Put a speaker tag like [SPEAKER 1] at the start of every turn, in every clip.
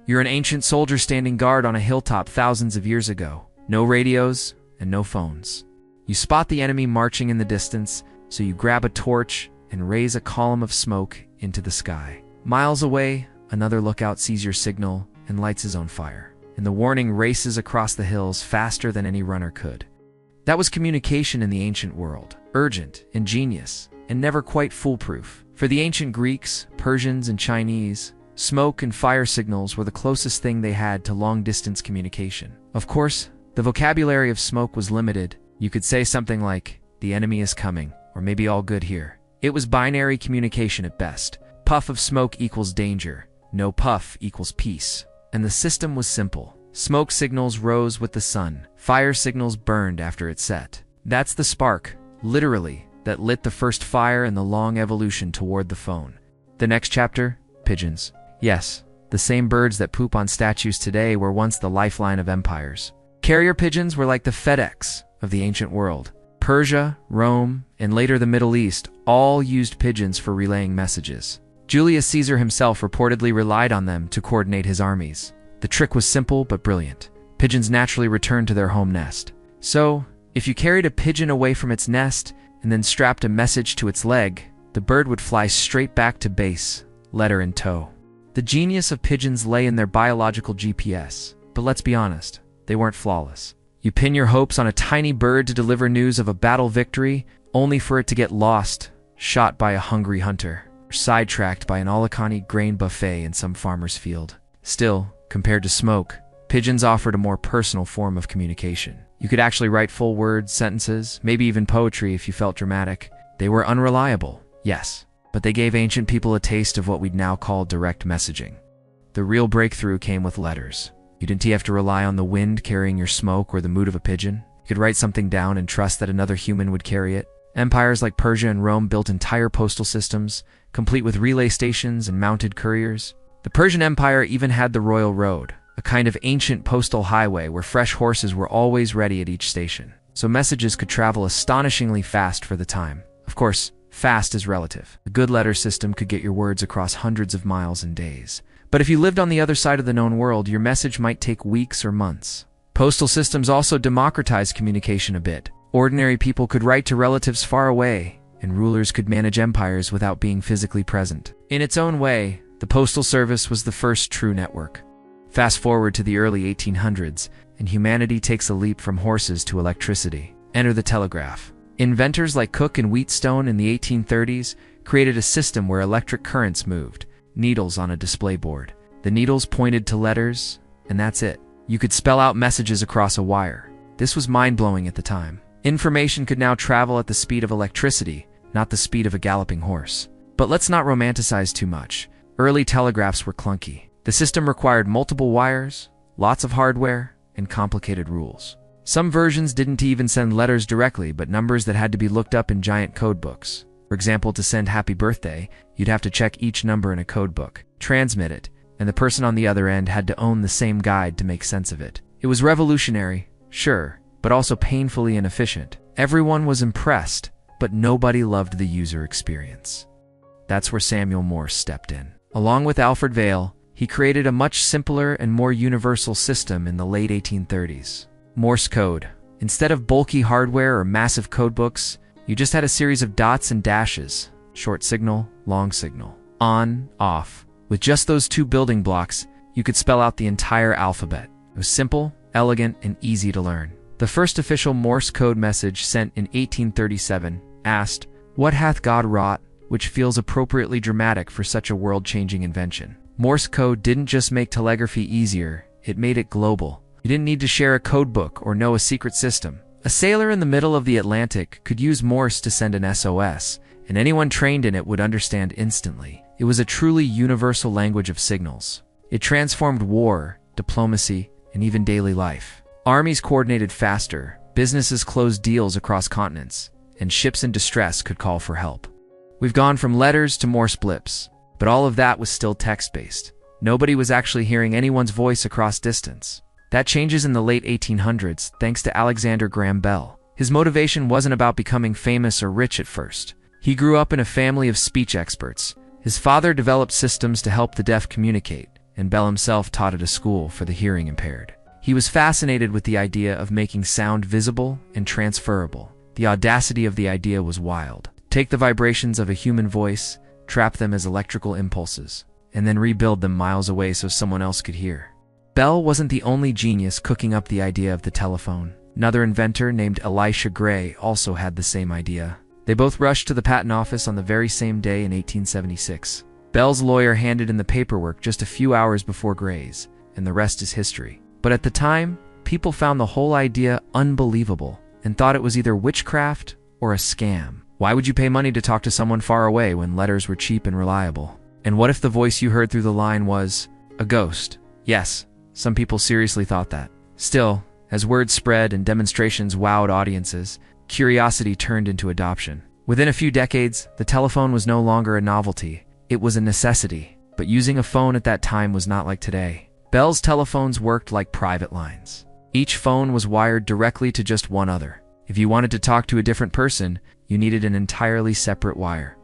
[SPEAKER 1] You're an ancient soldier standing guard on a hilltop thousands of years ago. No radios and no phones. You spot the enemy marching in the distance, so you grab a torch and raise a column of smoke into the sky. Miles away, another lookout sees your signal and lights his own fire, and the warning races across the hills faster than any runner could. That was communication in the ancient world. Urgent, ingenious, and never quite foolproof. For the ancient Greeks, Persians, and Chinese, smoke and fire signals were the closest thing they had to long-distance communication. Of course, the vocabulary of smoke was limited. You could say something like, "The enemy is coming," or maybe "all good here." It was binary communication at best. Puff of smoke equals danger. No puff equals peace. And the system was simple. Smoke signals rose with the sun. Fire signals burned after it set. That's the spark, literally, that lit the first fire in the long evolution toward the phone. The next chapter? Pigeons. Yes, the same birds that poop on statues today were once the lifeline of empires. Carrier pigeons were like the FedEx of the ancient world. Persia, Rome, and later the Middle East all used pigeons for relaying messages. Julius Caesar himself reportedly relied on them to coordinate his armies. The trick was simple but brilliant. Pigeons naturally returned to their home nest. So, if you carried a pigeon away from its nest and then strapped a message to its leg, the bird would fly straight back to base, letter in tow. The genius of pigeons lay in their biological GPS. But let's be honest, they weren't flawless. You pin your hopes on a tiny bird to deliver news of a battle victory, only for it to get lost, shot by a hungry hunter, or sidetracked by an Alicante grain buffet in some farmer's field. Still, compared to smoke, pigeons offered a more personal form of communication. You could actually write full words, sentences, maybe even poetry if you felt dramatic. They were unreliable, yes, but they gave ancient people a taste of what we'd now call direct messaging. The real breakthrough came with letters. You didn't have to rely on the wind carrying your smoke or the mood of a pigeon. You could write something down and trust that another human would carry it. Empires like Persia and Rome built entire postal systems, complete with relay stations and mounted couriers. The Persian Empire even had the Royal Road, a kind of ancient postal highway where fresh horses were always ready at each station, so messages could travel astonishingly fast for the time. Of course, fast is relative. A good letter system could get your words across hundreds of miles in days. But if you lived on the other side of the known world, your message might take weeks or months. Postal systems also democratized communication a bit. Ordinary people could write to relatives far away, and rulers could manage empires without being physically present. In its own way, the postal service was the first true network. Fast forward to the early 1800s, and humanity takes a leap from horses to electricity. Enter the telegraph. Inventors like Cook and Wheatstone in the 1830s created a system where electric currents moved. Needles on a display board. The needles pointed to letters, and that's it. You could spell out messages across a wire. This was mind-blowing at the time. Information could now travel at the speed of electricity, not the speed of a galloping horse. But let's not romanticize too much. Early telegraphs were clunky. The system required multiple wires, lots of hardware, and complicated rules. Some versions didn't even send letters directly, but numbers that had to be looked up in giant code books. For example, to send happy birthday, you'd have to check each number in a code book, transmit it, and the person on the other end had to own the same guide to make sense of it. It was revolutionary, sure, but also painfully inefficient. Everyone was impressed, but nobody loved the user experience. That's where Samuel Morse stepped in. Along with Alfred Vail, he created a much simpler and more universal system in the late 1830s. Morse code. Instead of bulky hardware or massive codebooks, you just had a series of dots and dashes, short signal, long signal, on, off. With just those two building blocks, you could spell out the entire alphabet. It was simple, elegant, and easy to learn. The first official Morse code message sent in 1837 asked, "What hath God wrought?" which feels appropriately dramatic for such a world-changing invention. Morse code didn't just make telegraphy easier, it made it global. You didn't need to share a codebook or know a secret system. A sailor in the middle of the Atlantic could use Morse to send an SOS, and anyone trained in it would understand instantly. It was a truly universal language of signals. It transformed war, diplomacy, and even daily life. Armies coordinated faster, businesses closed deals across continents, and ships in distress could call for help. We've gone from letters to Morse blips, but all of that was still text-based. Nobody was actually hearing anyone's voice across distance. That changes in the late 1800s thanks to Alexander Graham Bell. His motivation wasn't about becoming famous or rich at first. He grew up in a family of speech experts. His father developed systems to help the deaf communicate, and Bell himself taught at a school for the hearing impaired. He was fascinated with the idea of making sound visible and transferable. The audacity of the idea was wild. Take the vibrations of a human voice, trap them as electrical impulses, and then rebuild them miles away so someone else could hear. Bell wasn't the only genius cooking up the idea of the telephone. Another inventor named Elisha Gray also had the same idea. They both rushed to the patent office on the very same day in 1876. Bell's lawyer handed in the paperwork just a few hours before Gray's, and the rest is history. But at the time, people found the whole idea unbelievable and thought it was either witchcraft or a scam. Why would you pay money to talk to someone far away when letters were cheap and reliable? And what if the voice you heard through the line was a ghost? Yes, some people seriously thought that. Still, as word spread and demonstrations wowed audiences, curiosity turned into adoption. Within a few decades, the telephone was no longer a novelty. It was a necessity. But using a phone at that time was not like today. Bell's telephones worked like private lines. Each phone was wired directly to just one other. If you wanted to talk to a different person, you needed an entirely separate wire.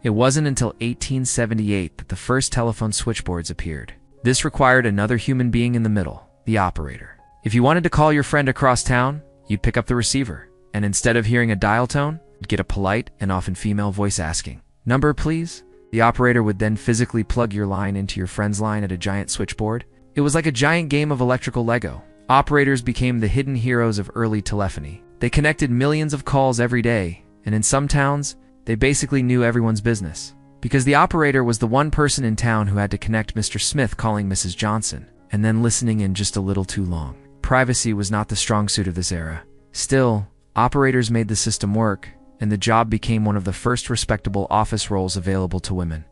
[SPEAKER 1] It wasn't until 1878 that the first telephone switchboards appeared. This required another human being in the middle, the operator. If you wanted to call your friend across town, you'd pick up the receiver, and instead of hearing a dial tone, you'd get a polite and often female voice asking, "Number, please?" The operator would then physically plug your line into your friend's line at a giant switchboard. It was like a giant game of electrical Lego. Operators became the hidden heroes of early telephony. They connected millions of calls every day, and in some towns, they basically knew everyone's business. Because the operator was the one person in town who had to connect Mr. Smith calling Mrs. Johnson, and then listening in just a little too long. Privacy was not the strong suit of this era. Still, operators made the system work, and the job became one of the first respectable office roles available to women.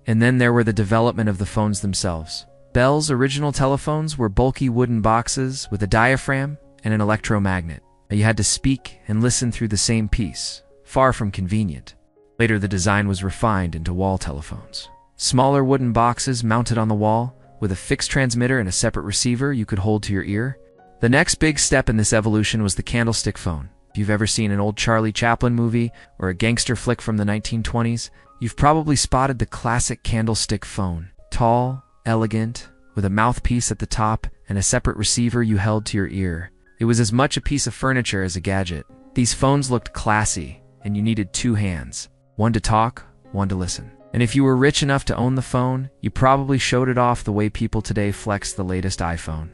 [SPEAKER 1] And then there were the development of the phones themselves. Bell's original telephones were bulky wooden boxes with a diaphragm and an electromagnet. You had to speak and listen through the same piece, far from convenient. Later, the design was refined into wall telephones. Smaller wooden boxes mounted on the wall, with a fixed transmitter and a separate receiver you could hold to your ear. The next big step in this evolution was the candlestick phone. If you've ever seen an old Charlie Chaplin movie or a gangster flick from the 1920s, you've probably spotted the classic candlestick phone. Tall, elegant, with a mouthpiece at the top and a separate receiver you held to your ear. It was as much a piece of furniture as a gadget. These phones looked classy, and you needed two hands. One to talk, one to listen. And if you were rich enough to own the phone, you probably showed it off the way people today flex the latest iPhone.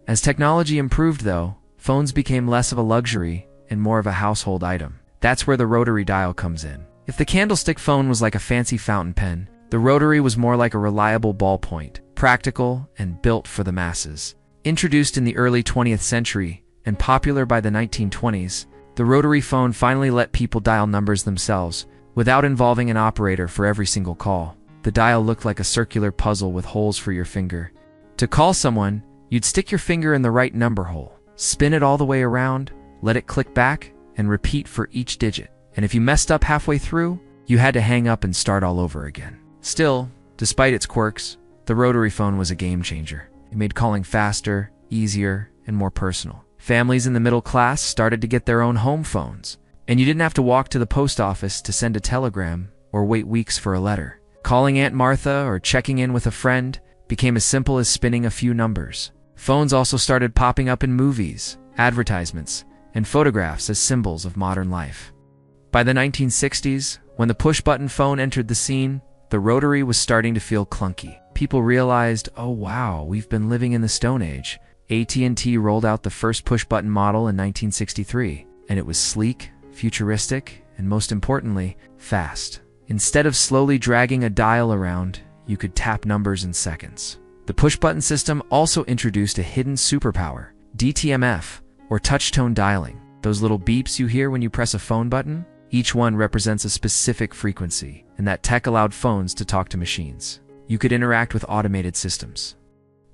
[SPEAKER 1] As technology improved, though, phones became less of a luxury and more of a household item. That's where the rotary dial comes in. If the candlestick phone was like a fancy fountain pen, the rotary was more like a reliable ballpoint, practical and built for the masses. Introduced in the early 20th century and popular by the 1920s, the rotary phone finally let people dial numbers themselves, without involving an operator for every single call. The dial looked like a circular puzzle with holes for your finger. To call someone, you'd stick your finger in the right number hole, spin it all the way around, let it click back, and repeat for each digit. And if you messed up halfway through, you had to hang up and start all over again. Still, despite its quirks, the rotary phone was a game changer. It made calling faster, easier, and more personal. Families in the middle class started to get their own home phones, and you didn't have to walk to the post office to send a telegram or wait weeks for a letter. Calling Aunt Martha or checking in with a friend became as simple as spinning a few numbers. Phones also started popping up in movies, advertisements, and photographs as symbols of modern life. By the 1960s, when the push-button phone entered the scene, the rotary was starting to feel clunky. People realized, oh wow, we've been living in the Stone Age. AT&T rolled out the first push-button model in 1963, and it was sleek, futuristic, and most importantly, fast. Instead of slowly dragging a dial around, you could tap numbers in seconds. The push-button system also introduced a hidden superpower, DTMF, or touch-tone dialing. Those little beeps you hear when you press a phone button? Each one represents a specific frequency, and that tech allowed phones to talk to machines. You could interact with automated systems.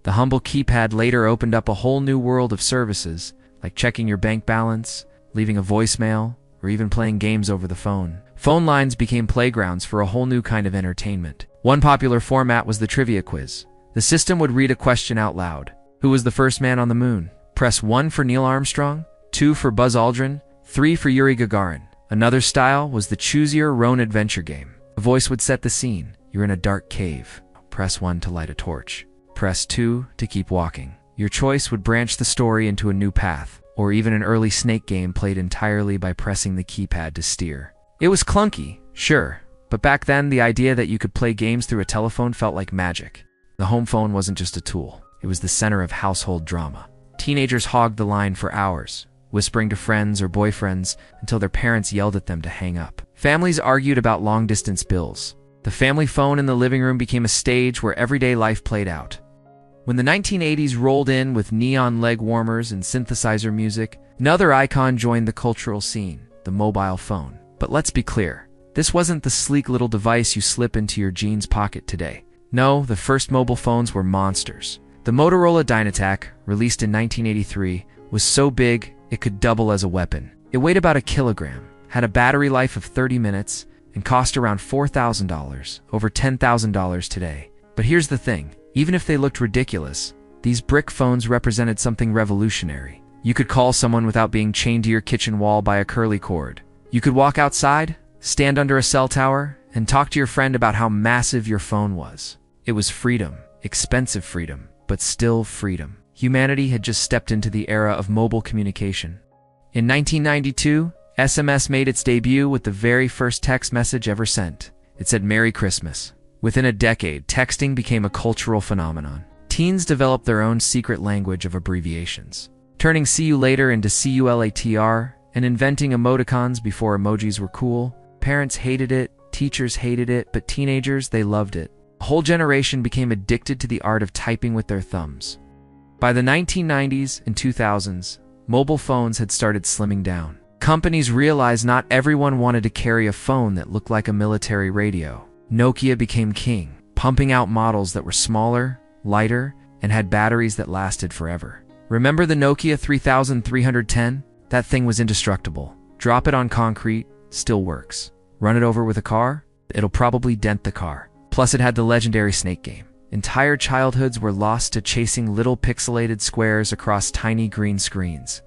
[SPEAKER 1] The humble keypad later opened up a whole new world of services, like checking your bank balance, leaving a voicemail, or even playing games over the phone. Phone lines became playgrounds for a whole new kind of entertainment. One popular format was the trivia quiz. The system would read a question out loud. Who was the first man on the moon? Press 1 for Neil Armstrong, 2 for Buzz Aldrin, 3 for Yuri Gagarin. Another style was the Choose Your Own Adventure game. A voice would set the scene. You're in a dark cave. Press 1 to light a torch. Press 2 to keep walking. Your choice would branch the story into a new path, or even an early Snake game played entirely by pressing the keypad to steer. It was clunky, sure, but back then the idea that you could play games through a telephone felt like magic. The home phone wasn't just a tool, it was the center of household drama. Teenagers hogged the line for hours, whispering to friends or boyfriends until their parents yelled at them to hang up. Families argued about long-distance bills. The family phone in the living room became a stage where everyday life played out. When the 1980s rolled in with neon leg warmers and synthesizer music, another icon joined the cultural scene, the mobile phone. But let's be clear, this wasn't the sleek little device you slip into your jeans pocket today. No, the first mobile phones were monsters. The Motorola Dynatac, released in 1983, was so big it could double as a weapon. It weighed about a kilogram, had a battery life of 30 minutes, and cost around $4,000, over $10,000 today. But here's the thing. Even if they looked ridiculous, these brick phones represented something revolutionary. You could call someone without being chained to your kitchen wall by a curly cord. You could walk outside, stand under a cell tower, and talk to your friend about how massive your phone was. It was freedom, expensive freedom, but still freedom. Humanity had just stepped into the era of mobile communication. In 1992, SMS made its debut with the very first text message ever sent. It said "Merry Christmas." Within a decade, texting became a cultural phenomenon. Teens developed their own secret language of abbreviations, turning "see you later" into "CULATR" and inventing emoticons before emojis were cool. Parents hated it, teachers hated it, but teenagers, they loved it. A whole generation became addicted to the art of typing with their thumbs. By the 1990s and 2000s, mobile phones had started slimming down. Companies realized not everyone wanted to carry a phone that looked like a military radio. Nokia became king, pumping out models that were smaller, lighter, and had batteries that lasted forever. Remember the Nokia 3310? That thing was indestructible. Drop it on concrete, still works. Run it over with a car? It'll probably dent the car. Plus it had the legendary Snake game. Entire childhoods were lost to chasing little pixelated squares across tiny green screens.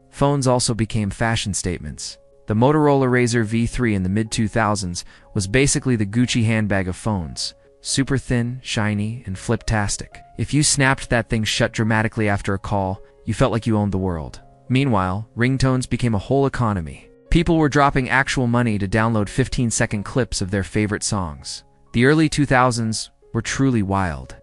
[SPEAKER 1] Phones also became fashion statements. The Motorola Razr V3 in the mid-2000s was basically the Gucci handbag of phones. Super thin, shiny, and flip-tastic. If you snapped that thing shut dramatically after a call, you felt like you owned the world. Meanwhile, ringtones became a whole economy. People were dropping actual money to download 15-second clips of their favorite songs. The early 2000s were truly wild.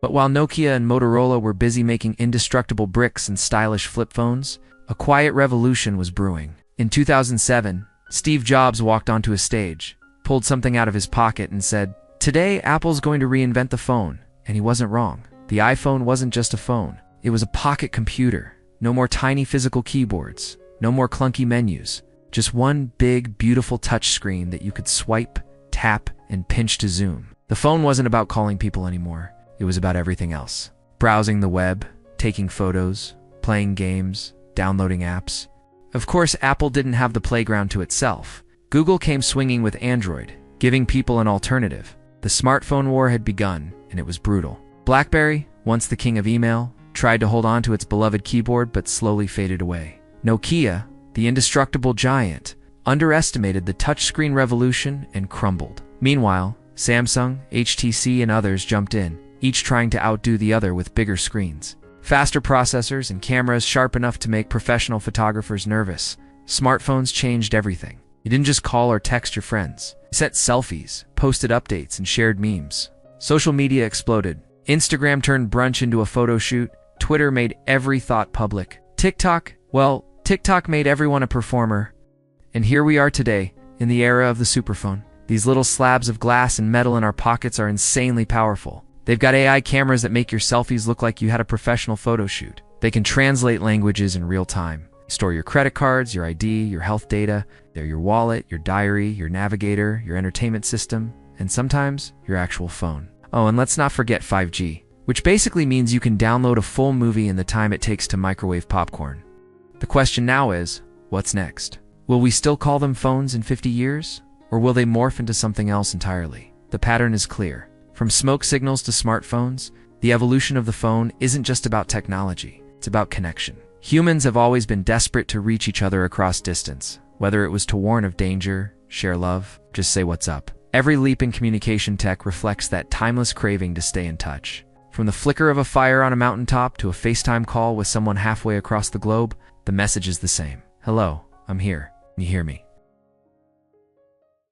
[SPEAKER 1] But while Nokia and Motorola were busy making indestructible bricks and stylish flip phones, a quiet revolution was brewing. In 2007, Steve Jobs walked onto a stage, pulled something out of his pocket and said, "Today, Apple's going to reinvent the phone." And he wasn't wrong. The iPhone wasn't just a phone. It was a pocket computer. No more tiny physical keyboards. No more clunky menus. Just one big, beautiful touchscreen that you could swipe, tap, and pinch to zoom. The phone wasn't about calling people anymore. It was about everything else. Browsing the web, taking photos, playing games, downloading apps. Of course, Apple didn't have the playground to itself. Google came swinging with Android, giving people an alternative. The smartphone war had begun, and it was brutal. BlackBerry, once the king of email, tried to hold on to its beloved keyboard but slowly faded away. Nokia, the indestructible giant, underestimated the touchscreen revolution and crumbled. Meanwhile, Samsung, HTC, and others jumped in, each trying to outdo the other with bigger screens. Faster processors and cameras sharp enough to make professional photographers nervous. Smartphones changed everything. You didn't just call or text your friends. You sent selfies, posted updates, and shared memes. Social media exploded. Instagram turned brunch into a photo shoot. Twitter made every thought public. TikTok made everyone a performer. And here we are today, in the era of the superphone. These little slabs of glass and metal in our pockets are insanely powerful. They've got AI cameras that make your selfies look like you had a professional photo shoot. They can translate languages in real time. Store your credit cards, your ID, your health data. They're your wallet, your diary, your navigator, your entertainment system, and sometimes your actual phone. Oh, and let's not forget 5G, which basically means you can download a full movie in the time it takes to microwave popcorn. The question now is, what's next? Will we still call them phones in 50 years? Or will they morph into something else entirely? The pattern is clear. From smoke signals to smartphones, the evolution of the phone isn't just about technology, it's about connection. Humans have always been desperate to reach each other across distance, whether it was to warn of danger, share love, just say what's up. Every leap in communication tech reflects that timeless craving to stay in touch. From the flicker of a fire on a mountaintop to a FaceTime call with someone halfway across the globe, the message is the same. Hello, I'm here. You hear me?